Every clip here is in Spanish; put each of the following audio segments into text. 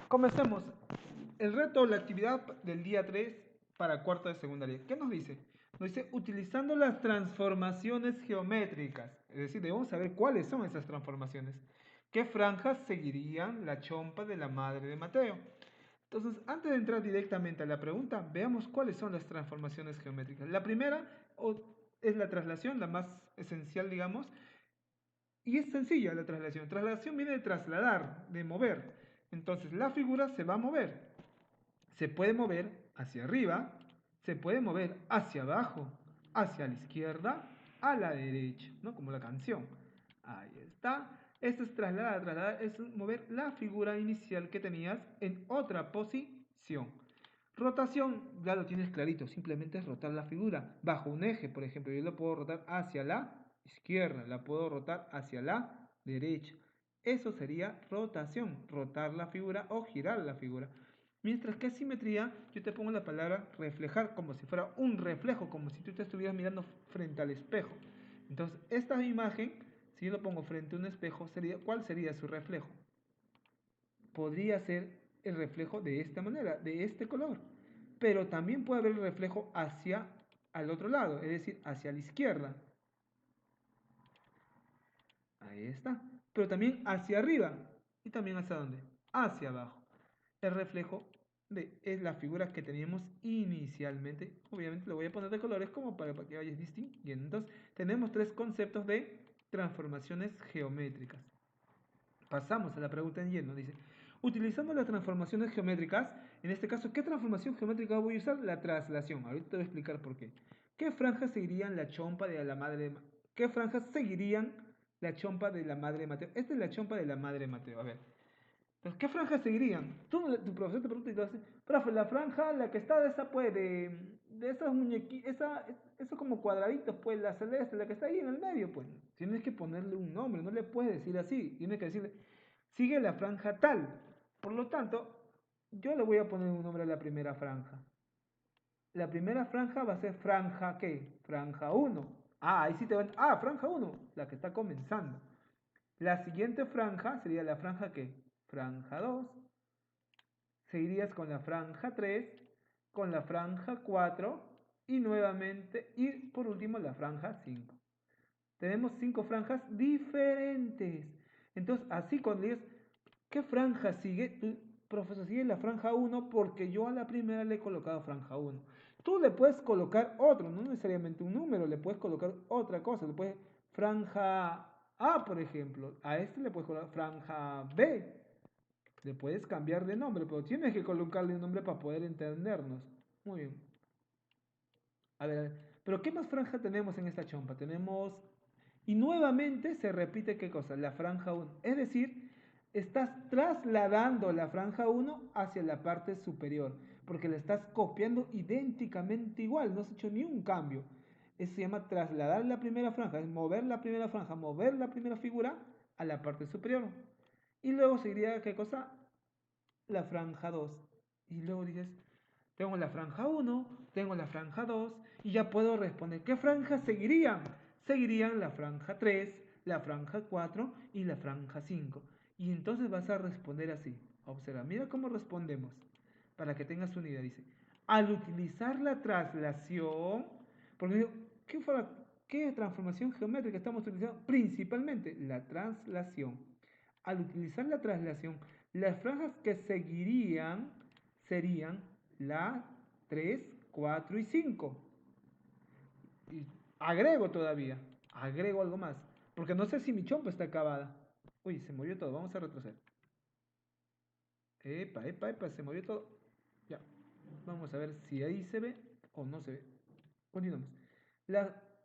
Comencemos. El reto o la actividad del día 3 para cuarto de secundaria. ¿Qué nos dice? Nos dice utilizando las transformaciones geométricas. Es decir, debemos saber cuáles son esas transformaciones. ¿Qué franjas seguirían la chompa de la madre de Mateo? Entonces, antes de entrar directamente a la pregunta, veamos cuáles son las transformaciones geométricas. La primera es la traslación, la más esencial, digamos, y es sencilla la traslación. Traslación viene de trasladar, de mover. Entonces la figura se va a mover. Se puede mover hacia arriba, se puede mover hacia abajo, hacia la izquierda, a la derecha, ¿no? Como la canción. Ahí está. Esto es trasladar. Trasladar es mover la figura inicial que tenías en otra posición. Rotación, ya lo tienes clarito, simplemente es rotar la figura bajo un eje, por ejemplo, yo lo puedo rotar hacia la izquierda, la puedo rotar hacia la derecha. Eso sería rotación, rotar la figura o girar la figura. Mientras que simetría, yo te pongo la palabra reflejar como si fuera un reflejo, como si tú te estuvieras mirando frente al espejo. Entonces, esta imagen, si yo lo pongo frente a un espejo, ¿cuál sería su reflejo? Podría ser el reflejo de esta manera, de este color. Pero también puede haber el reflejo hacia al otro lado, es decir, hacia la izquierda. Ahí está. Pero también hacia arriba. ¿Y también hacia dónde? Hacia abajo. El reflejo es la figura que teníamos inicialmente. Obviamente lo voy a poner de colores como para que vayas distinguiendo. Entonces, tenemos tres conceptos de transformaciones geométricas. Pasamos a la pregunta en lleno. Dice, utilizando las transformaciones geométricas, en este caso, ¿qué transformación geométrica voy a usar? La traslación. Ahorita te voy a explicar por qué. ¿Qué franjas seguirían la chompa de la madre de ¿Qué franjas seguirían la chompa de la madre de Mateo? Esta es la chompa de la madre de Mateo. A ver. Entonces, ¿qué franjas seguirían? Tu profesor te pregunta y te dice, profe, la franja, la que está de esa, pues, de esas muñequitas, esos como cuadraditos, pues, la celeste, la que está ahí en el medio, pues, tienes que ponerle un nombre, no le puedes decir así, tienes que decirle, sigue la franja tal. Por lo tanto, yo le voy a poner un nombre a la primera franja. La primera franja va a ser franja, ¿qué? Franja 1. Ah, ahí sí te van, franja 1, la que está comenzando. La siguiente franja sería la franja, ¿qué? Franja 2. Seguirías con la franja 3, con la franja 4 y nuevamente, y por último la franja 5. Tenemos 5 franjas diferentes. Entonces, así cuando dices, ¿qué franja sigue? Profesor, sigue la franja 1 porque yo a la primera le he colocado franja 1. Tú le puedes colocar otro, no necesariamente un número, le puedes colocar otra cosa. Le puedes franja A, por ejemplo. A este le puedes colocar franja B. Le puedes cambiar de nombre, pero tienes que colocarle un nombre para poder entendernos. Muy bien. A ver, pero ¿qué más franja tenemos en esta chompa? Tenemos... Y nuevamente se repite qué cosa, la franja 1. Es decir, estás trasladando la franja 1 hacia la parte superior, porque la estás copiando idénticamente igual, no has hecho ni un cambio. Eso se llama trasladar la primera franja, es mover la primera franja, mover la primera figura a la parte superior. Y luego seguiría qué cosa, la franja 2. Y luego dices, tengo la franja 1, tengo la franja 2 y ya puedo responder. ¿Qué franjas seguirían? Seguirían la franja 3, la franja 4 y la franja 5. Y entonces vas a responder así. Observa, mira cómo respondemos. Para que tengas una idea, dice. Al utilizar la traslación, porque digo, ¿qué transformación geométrica estamos utilizando? Principalmente la traslación. Al utilizar la traslación, las franjas que seguirían serían la 3, 4 y 5. Y agrego algo más, porque no sé si mi chompa está acabada. Uy, se movió todo, vamos a retroceder. Epa, se movió todo. Ya, vamos a ver si ahí se ve o no se ve. Continuamos.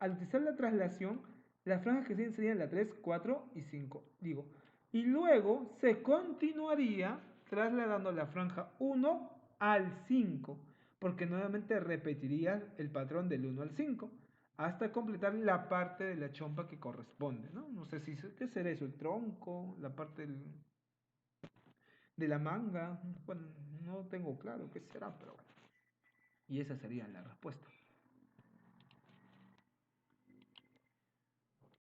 Al utilizar la traslación, las franjas que siguen serían la 3, 4 y 5. Digo, y luego se continuaría trasladando la franja 1 al 5, porque nuevamente repetiría el patrón del 1 al 5, hasta completar la parte de la chompa que corresponde, ¿no? No sé si, ¿qué será eso? El tronco, la parte de la manga, bueno, no tengo claro qué será, pero bueno. Y esa sería la respuesta.